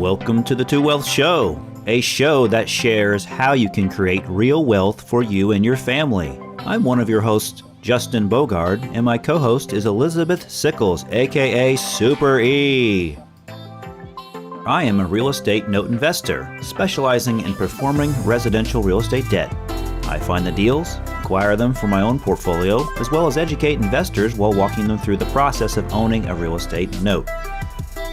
Welcome to the Two Wealth Show, a show that shares how you can create real wealth for you and your family. I'm one of your hosts, Justin Bogard, and my co-host is Elizabeth Sickles, aka Super E. I am a real estate note investor, specializing in performing residential real estate debt. I find the deals, acquire them for my own portfolio, as well as educate investors while walking them through the process of owning a real estate note.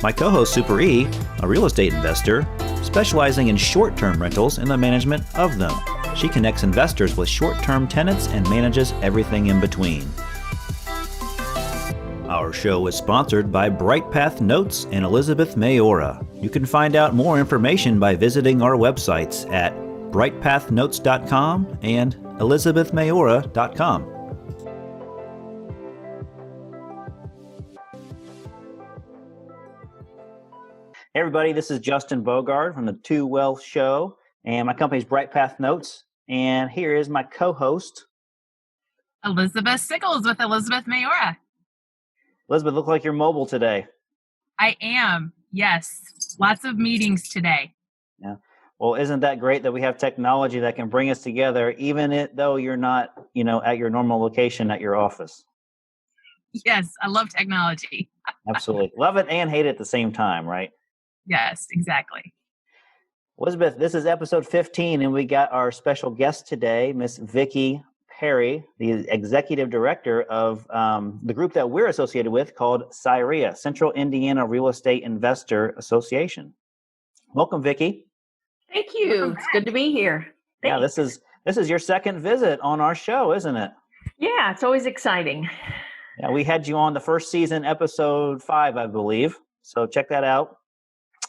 My co-host Super E, a real estate investor, specializing in short-term rentals and the management of them. She connects investors with short-term tenants and manages everything in between. Our show is sponsored by BrightPath Notes and Elizabeth Mayora. You can find out more information by visiting our websites at brightpathnotes.com and elizabethmayora.com. Hey everybody, this is Justin Bogard from the Two Wealth Show, and my company is BrightPath Notes, and here is my co-host, Elizabeth Sickles with Elizabeth Mayora. Elizabeth, look like you're mobile today. I am, yes. Lots of meetings today. Yeah. Well, isn't that great that we have technology that can bring us together, even though you're not, at your normal location at your office? Yes, I love technology. Absolutely. Love it and hate it at the same time, right? Yes, exactly. Elizabeth, this is episode 15, and we got our special guest today, Miss Vickie Perry, the executive director of the group that we're associated with called CIREIA, Central Indiana Real Estate Investor Association. Welcome, Vickie. Thank you. It's good to be here. Thanks. Yeah, this is your second visit on our show, isn't it? Yeah, it's always exciting. Yeah, we had you on the first season, episode 5, I believe. So check that out.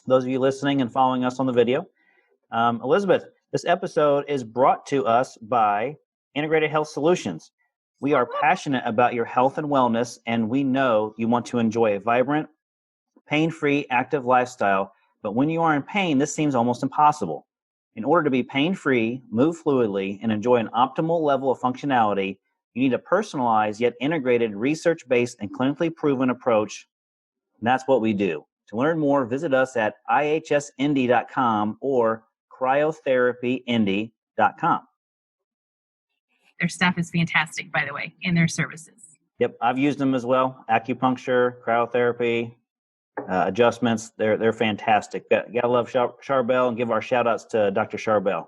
Those of you listening and following us on the video. Elizabeth, this episode is brought to us by Integrated Health Solutions. We are passionate about your health and wellness, and we know you want to enjoy a vibrant, pain-free, active lifestyle. But when you are in pain, this seems almost impossible. In order to be pain-free, move fluidly, and enjoy an optimal level of functionality, you need a personalized yet integrated, research-based, and clinically proven approach. And that's what we do. To learn more, visit us at ihsindy.com or cryotherapyindy.com. Their staff is fantastic, by the way, and their services. Yep, I've used them as well. Acupuncture, cryotherapy, adjustments. They're fantastic. Gotta love Charbel, and give our shout outs to Dr. Charbel.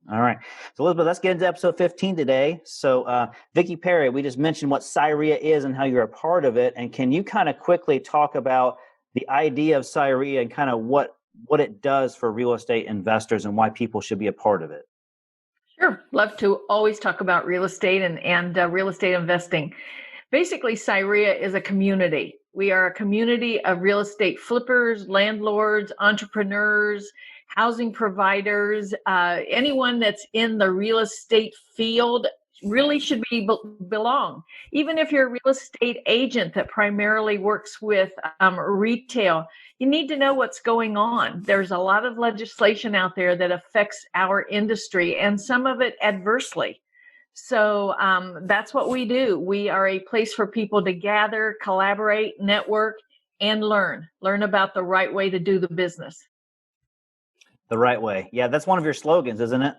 All right. So, Elizabeth, let's get into episode 15 today. So, Vickie Perry, we just mentioned what CIREIA is and how you're a part of it. And can you kind of quickly talk about the idea of CIREIA and kind of what it does for real estate investors and why people should be a part of it? Sure. Love to always talk about real estate and real estate investing. Basically, CIREIA is a community. We are a community of real estate flippers, landlords, entrepreneurs, housing providers, anyone that's in the real estate field really should belong. Even if you're a real estate agent that primarily works with retail, you need to know what's going on. There's a lot of legislation out there that affects our industry, and some of it adversely. So that's what we do. We are a place for people to gather, collaborate, network, and learn about the right way to do the business. The right way. Yeah, that's one of your slogans, isn't it?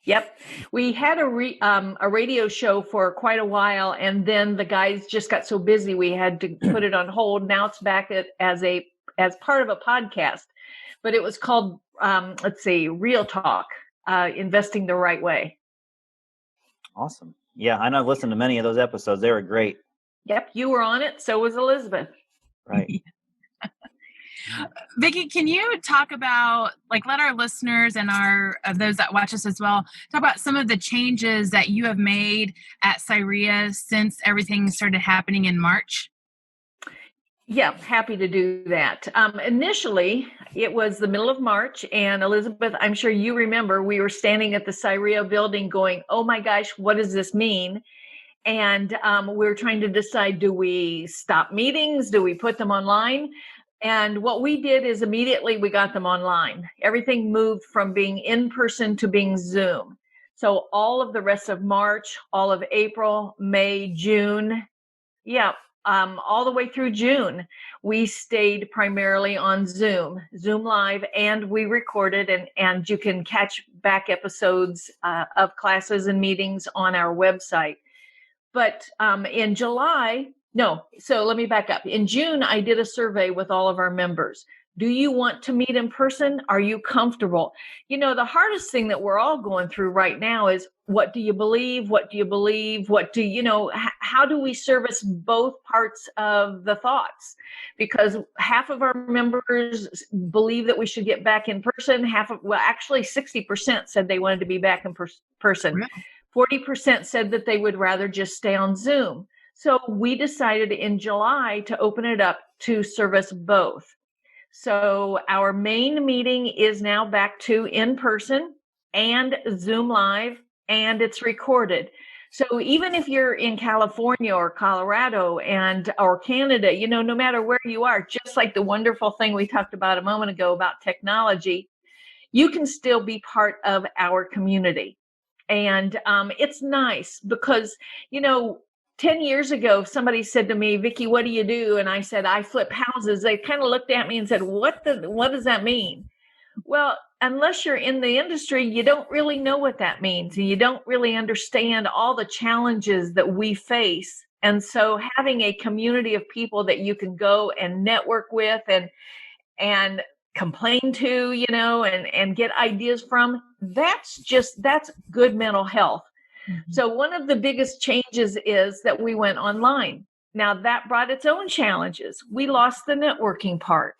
Yep. We had a radio show for quite a while, and then the guys just got so busy we had to put it on hold. Now it's back as part of a podcast, but it was called Real Talk, Investing the Right Way. Awesome. Yeah, I know I've listened to many of those episodes. They were great. Yep, you were on it. So was Elizabeth. Right. Vickie, can you talk about, let our listeners and those that watch us as well, talk about some of the changes that you have made at CIREIA since everything started happening in March? Yeah, happy to do that. Initially, it was the middle of March, and Elizabeth, I'm sure you remember, we were standing at the CIREIA building going, oh my gosh, what does this mean? And we were trying to decide, do we stop meetings? Do we put them online? And what we did is immediately we got them online. Everything moved from being in person to being Zoom. So all of the rest of March, all of April, May, June, all the way through June, we stayed primarily on Zoom Live, and we recorded, and you can catch back episodes of classes and meetings on our website. But in July, no, so let me back up. In June, I did a survey with all of our members. Do you want to meet in person? Are you comfortable? You know, the hardest thing that we're all going through right now is, what do you believe? What do you believe? What do you know? How do we service both parts of the thoughts? Because half of our members believe that we should get back in person. Actually 60% said they wanted to be back in person. Really? 40% said that they would rather just stay on Zoom. So we decided in July to open it up to service both. So our main meeting is now back to in person and Zoom Live, and it's recorded. So even if you're in California or Colorado or Canada, you know, no matter where you are, just like the wonderful thing we talked about a moment ago about technology, you can still be part of our community. And it's nice because, you know, 10 years ago, somebody said to me, Vickie, what do you do? And I said, I flip houses. They kind of looked at me and said, what does that mean? Well, unless you're in the industry, you don't really know what that means. And you don't really understand all the challenges that we face. And so having a community of people that you can go and network with and complain to, you know, and get ideas from, that's good mental health. Mm-hmm. So one of the biggest changes is that we went online. Now that brought its own challenges. We lost the networking part.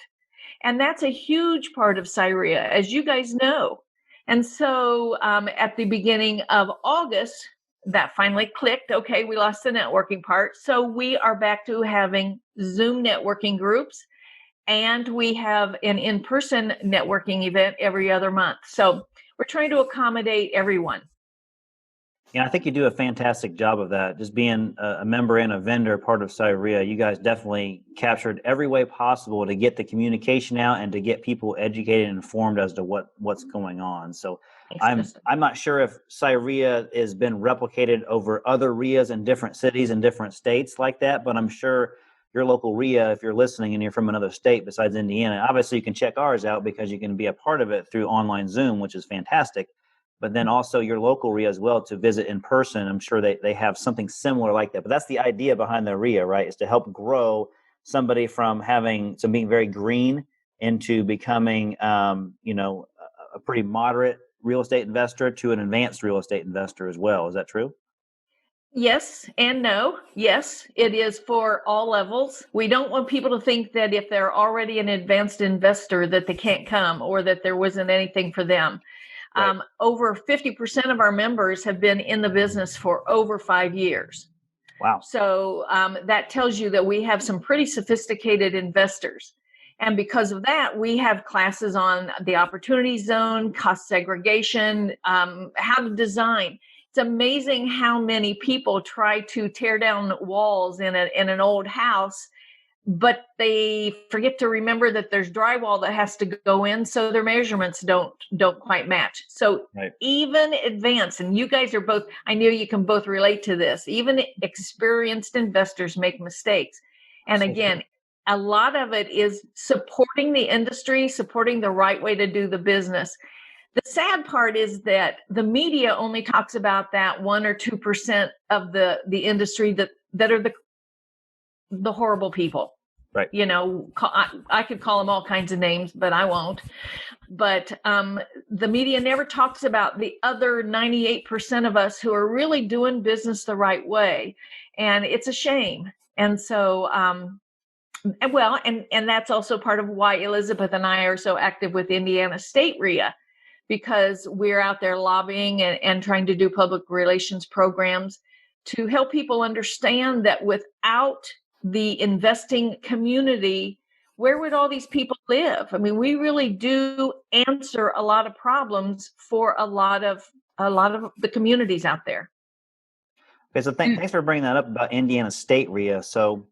And that's a huge part of CIREIA, as you guys know. And so at the beginning of August, that finally clicked. Okay, we lost the networking part. So we are back to having Zoom networking groups. And we have an in-person networking event every other month. So we're trying to accommodate everyone. Yeah, I think you do a fantastic job of that. Just being a member and a vendor, part of CIREIA, you guys definitely captured every way possible to get the communication out and to get people educated and informed as to what's going on. So I'm not sure if CIREIA has been replicated over other RIAs in different cities and different states like that, but I'm sure your local RIA, if you're listening and you're from another state besides Indiana, obviously you can check ours out because you can be a part of it through online Zoom, which is fantastic. But then also your local RIA as well to visit in person. I'm sure they have something similar like that. But that's the idea behind the RIA, right? Is to help grow somebody from being very green into becoming, a pretty moderate real estate investor to an advanced real estate investor as well. Is that true? Yes and no. Yes, it is for all levels. We don't want people to think that if they're already an advanced investor that they can't come or that there wasn't anything for them. Right. Over 50% of our members have been in the business for over 5 years. Wow. So that tells you that we have some pretty sophisticated investors. And because of that, we have classes on the opportunity zone, cost segregation, how to design. It's amazing how many people try to tear down walls in an old house, but they forget to remember that there's drywall that has to go in, so their measurements don't quite match. So right. Even advanced, and you guys are both, I know you can both relate to this, even experienced investors make mistakes. And again, a lot of it is supporting the industry, supporting the right way to do the business. The sad part is that the media only talks about that 1 or 2% of the industry that are the horrible people. Right. You know, I could call them all kinds of names, but I won't. But the media never talks about the other 98% of us who are really doing business the right way. And it's a shame. And so, and that's also part of why Elizabeth and I are so active with Indiana State RIA, because we're out there lobbying and trying to do public relations programs to help people understand that without the investing community, where would all these people live? I mean, we really do answer a lot of problems for a lot of the communities out there. Okay, so thanks for bringing that up about Indiana State RIA. So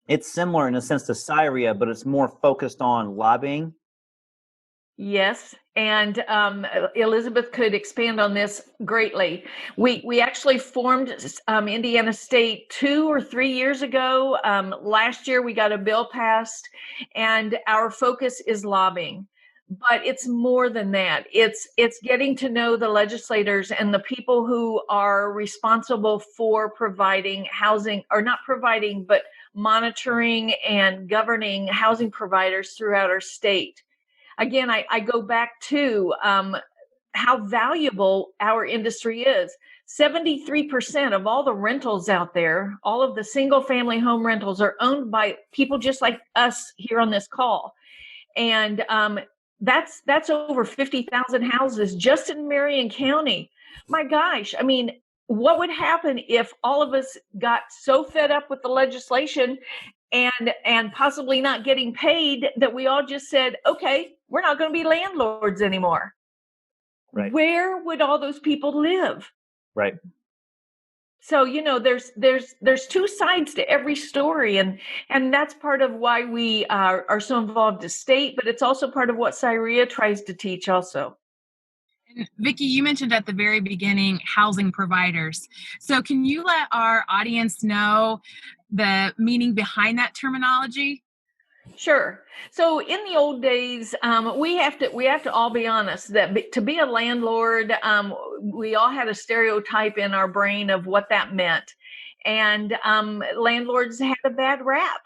it's similar in a sense to CIREIA, but it's more focused on lobbying. Yes, And Elizabeth could expand on this greatly. We actually formed Indiana State 2 or 3 years ago. Last year we got a bill passed, and our focus is lobbying. But it's more than that. It's getting to know the legislators and the people who are responsible for providing housing, or not providing, but monitoring and governing housing providers throughout our state. Again, I go back to how valuable our industry is. 73% of all the rentals out there, all of the single family home rentals, are owned by people just like us here on this call. And that's over 50,000 houses just in Marion County. My gosh, I mean, what would happen if all of us got so fed up with the legislation and possibly not getting paid that we all just said, okay, we're not going to be landlords anymore? Right. Where would all those people live? Right. So, there's two sides to every story, and that's part of why we are so involved as state, but it's also part of what CIREIA tries to teach also. And Vickie, you mentioned at the very beginning housing providers. So can you let our audience know the meaning behind that terminology? Sure. So in the old days, we have to all be honest that to be a landlord, we all had a stereotype in our brain of what that meant, and landlords had a bad rap.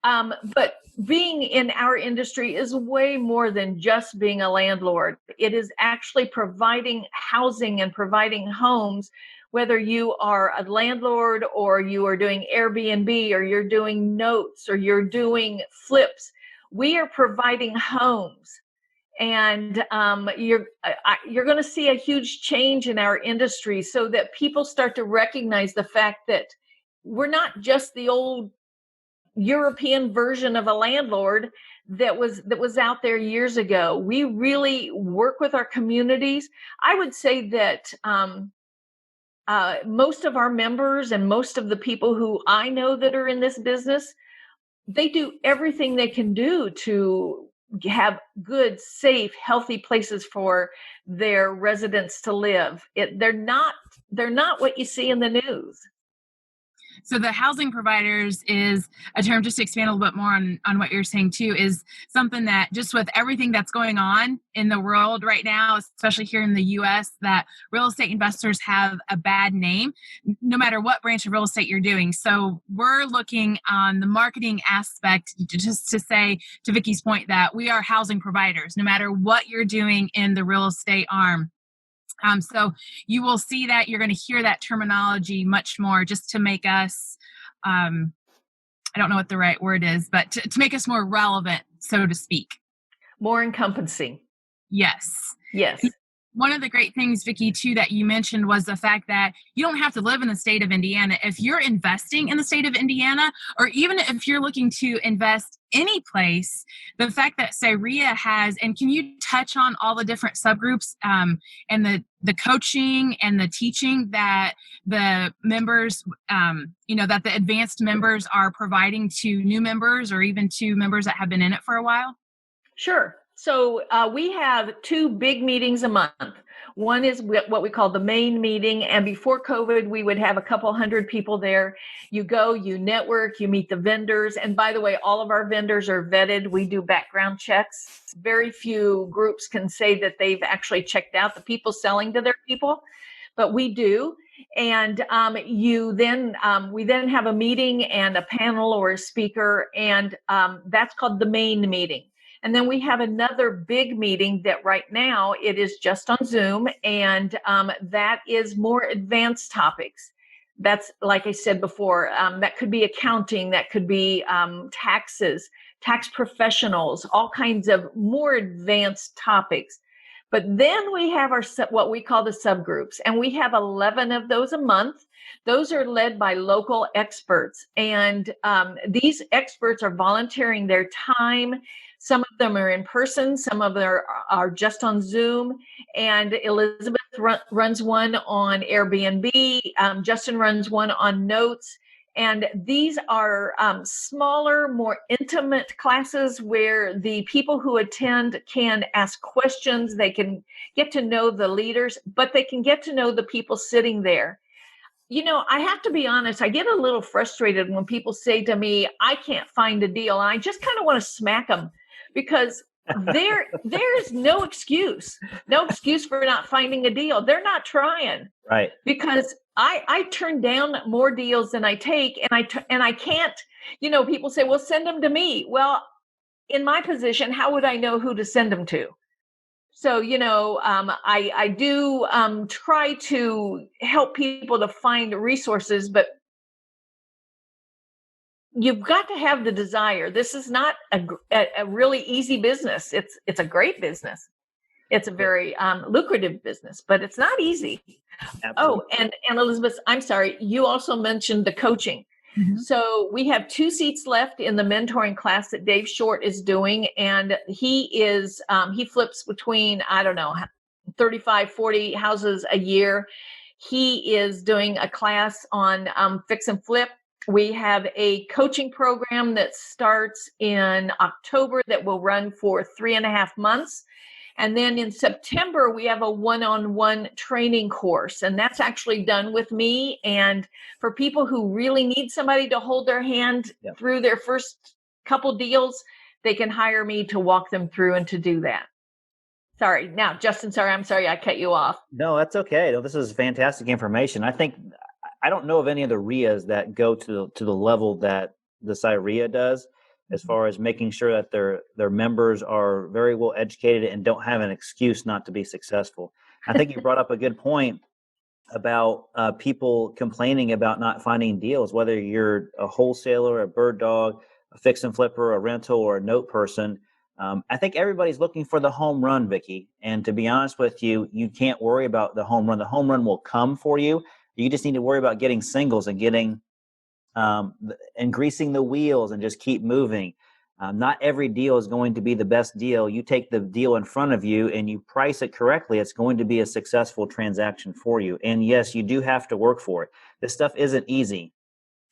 But being in our industry is way more than just being a landlord. It is actually providing housing and providing homes, whether you are a landlord or you are doing Airbnb or you're doing notes or you're doing flips. We are providing homes. And you're going to see a huge change in our industry so that people start to recognize the fact that we're not just the old European version of a landlord that was out there years ago. We really work with our communities. I would say that most of our members and most of the people who I know that are in this business, they do everything they can do to have good, safe, healthy places for their residents to live. They're not what you see in the news. So the housing providers is a term, just to expand a little bit more on what you're saying too, is something that just with everything that's going on in the world right now, especially here in the US, that real estate investors have a bad name, no matter what branch of real estate you're doing. So we're looking on the marketing aspect, just to say, to Vickie's point, that we are housing providers, no matter what you're doing in the real estate arm. So you will see that, you're going to hear that terminology much more, just to make us, I don't know what the right word is, but to make us more relevant, so to speak. More encompassing. Yes. Yes. One of the great things, Vickie, too, that you mentioned was the fact that you don't have to live in the state of Indiana. If you're investing in the state of Indiana, or even if you're looking to invest any place, the fact that CIREIA has, and can you touch on all the different subgroups and the coaching and the teaching that the members, that the advanced members are providing to new members or even to members that have been in it for a while? Sure. So we have two big meetings a month. One is what we call the main meeting. And before COVID, we would have a couple hundred people there. You go, you network, you meet the vendors. And by the way, all of our vendors are vetted. We do background checks. Very few groups can say that they've actually checked out the people selling to their people, but we do. And we then have a meeting and a panel or a speaker, and that's called the main meeting. And then we have another big meeting that right now it is just on Zoom, and that is more advanced topics. That's, like I said before, that could be accounting, that could be taxes, tax professionals, all kinds of more advanced topics. But then we have what we call the subgroups, and we have 11 of those a month. Those are led by local experts, and these experts are volunteering their time. Some of them are in person, some of them are just on Zoom, and Elizabeth runs one on Airbnb, Justin runs one on Notes, And these are smaller, more intimate classes where the people who attend can ask questions. They can get to know the leaders, but they can get to know the people sitting there. I have to be honest, I get a little frustrated when people say to me, I can't find a deal. And I just kind of want to smack them because there's no excuse for not finding a deal. They're not trying. Right. Because I turn down more deals than I take, and I can't, people say, well, send them to me. Well, in my position, how would I know who to send them to? So, I do try to help people to find resources, but you've got to have the desire. This is not a really easy business. It's a great business. It's a very lucrative business, but it's not easy. Absolutely. Oh, and Elizabeth, I'm sorry, you also mentioned the coaching. Mm-hmm. So we have 2 seats left in the mentoring class that Dave Short is doing. And he flips between, 35, 40 houses a year. He is doing a class on fix and flip. We have a coaching program that starts in October that will run for 3.5 months. And then in September, we have a one-on-one training course, and that's actually done with me. And for people who really need somebody to hold their hand through their first couple deals, they can hire me to walk them through and to do that. Sorry. Now, Justin, I'm sorry I cut you off. No, that's okay. No, this is fantastic information. I don't know of any other RIAs that go to the level that the CIREIA does, as far as making sure that their members are very well educated and don't have an excuse not to be successful. I think you brought up a good point about people complaining about not finding deals, whether you're a wholesaler, a bird dog, a fix and flipper, a rental, or a note person. I think everybody's looking for the home run, Vickie. And to be honest with you, you can't worry about the home run. The home run will come for you. You just need to worry about getting singles and getting and greasing the wheels and just keep moving. Not every deal is going to be the best deal. You take the deal in front of you and you price it correctly, it's going to be a successful transaction for you. And yes, you do have to work for it. This stuff isn't easy.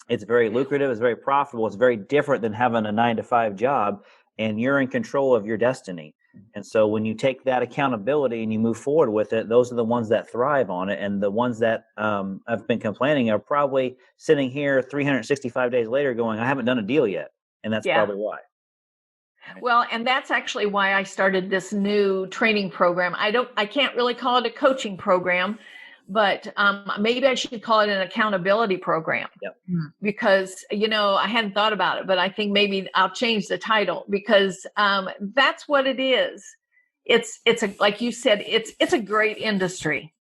It's very lucrative. It's very profitable. It's very different than having a 9-to-5 job, and you're in control of your destiny. And so when you take that accountability and you move forward with it, those are the ones that thrive on it. And the ones that I've been complaining are probably sitting here 365 days later going, I haven't done a deal yet. And that's probably why. Well, and that's actually why I started this new training program. I can't really call it a coaching program, but maybe I should call it an accountability program. Yep. Because, I hadn't thought about it, but I think maybe I'll change the title because that's what it is. It's like you said, it's a great industry.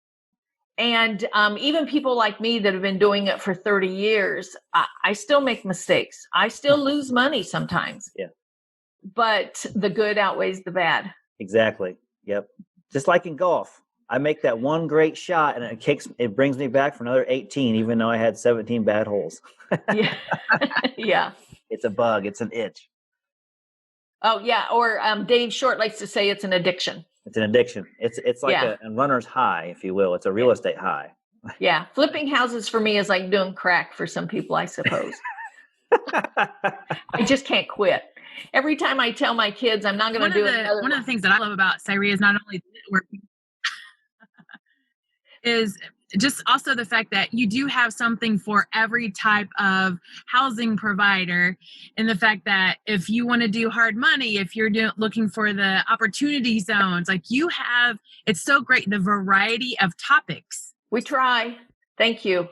And even people like me that have been doing it for 30 years, I still make mistakes. I still lose money sometimes. Yeah. But the good outweighs the bad. Exactly. Yep. Just like in golf. I make that one great shot and it brings me back for another 18, even though I had 17 bad holes. Yeah. Yeah. It's a bug. It's an itch. Oh yeah. Or Dave Short likes to say it's an addiction. It's an addiction. It's like a runner's high, if you will. It's a real estate high. Yeah. Flipping houses for me is like doing crack for some people, I suppose. I just can't quit. Every time I tell my kids I'm not going to do it. One of the things that I love about CIREIA is not only networking, is just also the fact that you do have something for every type of housing provider, and the fact that if you want to do hard money, if you're looking for the opportunity zones, like it's so great, the variety of topics. We try. Thank you.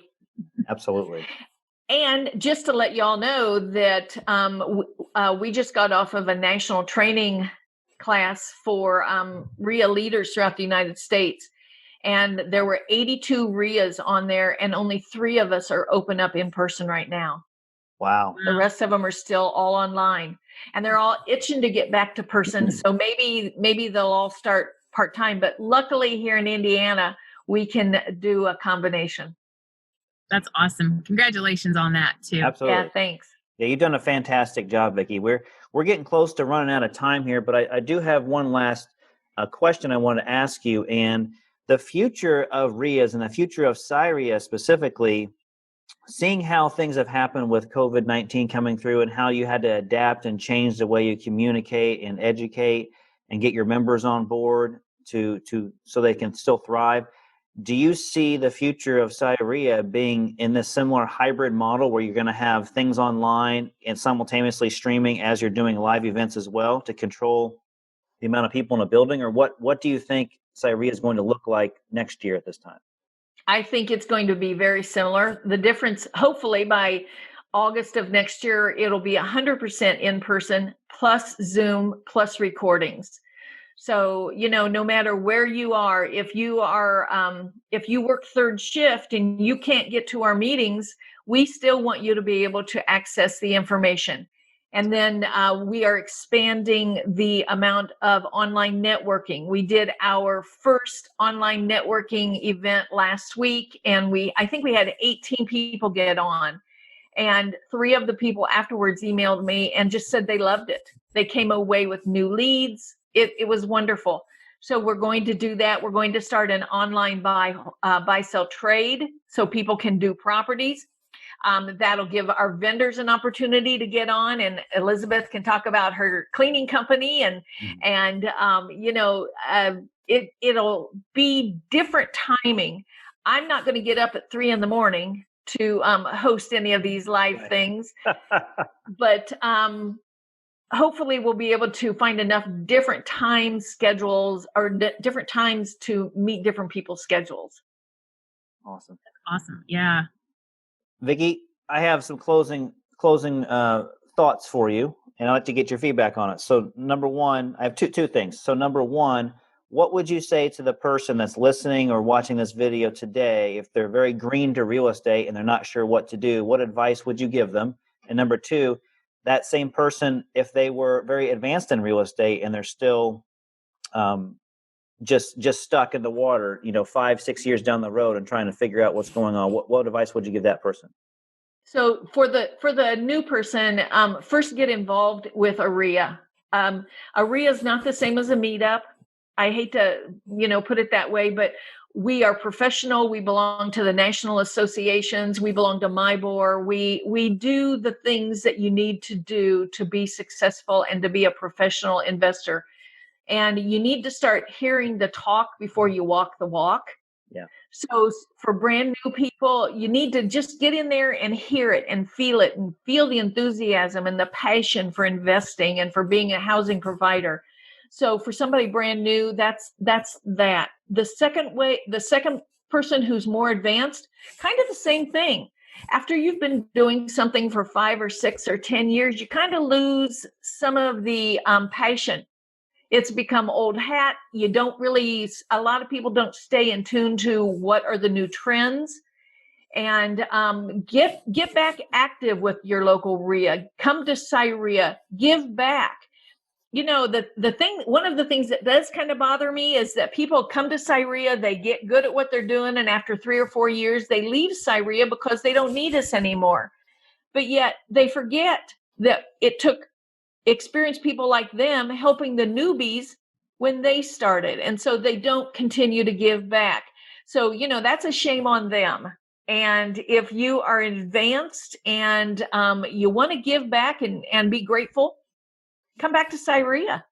Absolutely. And just to let y'all know that we just got off of a national training class for RIA leaders throughout the United States. And there were 82 RIAs on there, and only 3 of us are open up in person right now. Wow. The rest of them are still all online. And they're all itching to get back to person. So maybe they'll all start part-time. But luckily here in Indiana, we can do a combination. That's awesome. Congratulations on that too. Absolutely. Yeah, thanks. Yeah, you've done a fantastic job, Vickie. We're getting close to running out of time here, but I do have one last question I want to ask you. And the future of RIAs and the future of CIREIA specifically, seeing how things have happened with COVID-19 coming through and how you had to adapt and change the way you communicate and educate and get your members on board to so they can still thrive. Do you see the future of CIREIA being in this similar hybrid model where you're going to have things online and simultaneously streaming as you're doing live events as well to control the amount of people in a building? Or what do you think CIREIA is going to look like next year at this time? I think it's going to be very similar. The difference, hopefully by August of next year, it'll be 100% in person plus Zoom plus recordings. So, no matter where you are, if you work third shift and you can't get to our meetings, we still want you to be able to access the information. And then we are expanding the amount of online networking. We did our first online networking event last week, and I think we had 18 people get on. And 3 of the people afterwards emailed me and just said they loved it. They came away with new leads. It was wonderful. So we're going to do that. We're going to start an online buy, sell, trade so people can do properties. That'll give our vendors an opportunity to get on, and Elizabeth can talk about her cleaning company it'll be different timing. I'm not going to get up at 3 a.m. to host any of these live things, but hopefully we'll be able to find enough different time schedules or different times to meet different people's schedules. Awesome. Yeah. Vickie, I have some closing thoughts for you, and I'd like to get your feedback on it. So number one, I have two things. So number one, what would you say to the person that's listening or watching this video today if they're very green to real estate and they're not sure what to do? What advice would you give them? And number two, that same person, if they were very advanced in real estate and they're still just stuck in the water, 5-6 years down the road and trying to figure out what's going on, what advice would you give that person? So for the new person, first get involved with CIREIA. CIREIA is not the same as a meetup. I hate to, put it that way, but we are professional. We belong to the national associations. We belong to MIBOR. We do the things that you need to do to be successful and to be a professional investor. And you need to start hearing the talk before you walk the walk. Yeah. So for brand new people, you need to just get in there and hear it and feel the enthusiasm and the passion for investing and for being a housing provider. So for somebody brand new, that's that. The second person who's more advanced, kind of the same thing. After you've been doing something for 5 or 6 or 10 years, you kind of lose some of the passion. It's become old hat. A lot of people don't stay in tune to what are the new trends. And get back active with your local REIA. Come to CIREIA. Give back. One of the things that does kind of bother me is that people come to CIREIA, they get good at what they're doing, and after 3 or 4 years, they leave CIREIA because they don't need us anymore. But yet they forget that it took experienced people like them helping the newbies when they started. And so they don't continue to give back. So, that's a shame on them. And if you are advanced and you want to give back and be grateful, come back to CIREIA.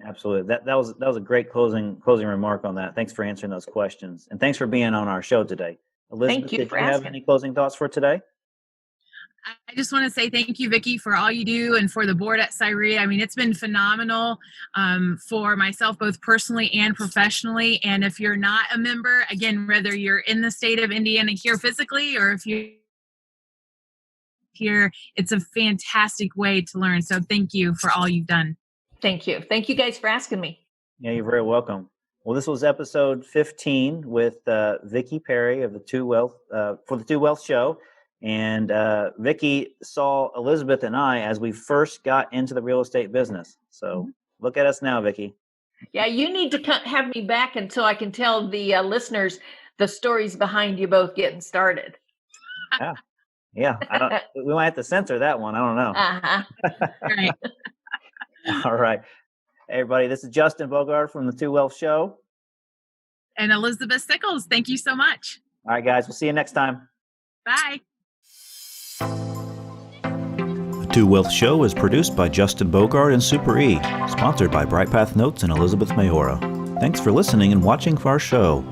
Absolutely. That was a great closing remark on that. Thanks for answering those questions. And thanks for being on our show today. Elizabeth, Thank you did for you have asking. any closing thoughts for today? I just want to say thank you, Vickie, for all you do and for the board at CIREIA. I mean, it's been phenomenal for myself, both personally and professionally. And if you're not a member, again, whether you're in the state of Indiana here physically or if you're here, it's a fantastic way to learn. So thank you for all you've done. Thank you. Thank you guys for asking me. Yeah, you're very welcome. Well, this was episode 15 with Vickie Perry of the for the Two Wealth Show. And Vickie saw Elizabeth and I as we first got into the real estate business. So look at us now, Vickie. Yeah, you need to have me back until I can tell the listeners the stories behind you both getting started. Yeah. We might have to censor that one. I don't know. Uh-huh. Right. All right. Hey, everybody, this is Justin Bogard from the Two Wealth Show. And Elizabeth Sickles, thank you so much. All right, guys. We'll see you next time. Bye. The Two Wealth Show is produced by Justin Bogard and Super E, sponsored by Brightpath Notes and Elizabeth Mayora. Thanks for listening and watching for our show.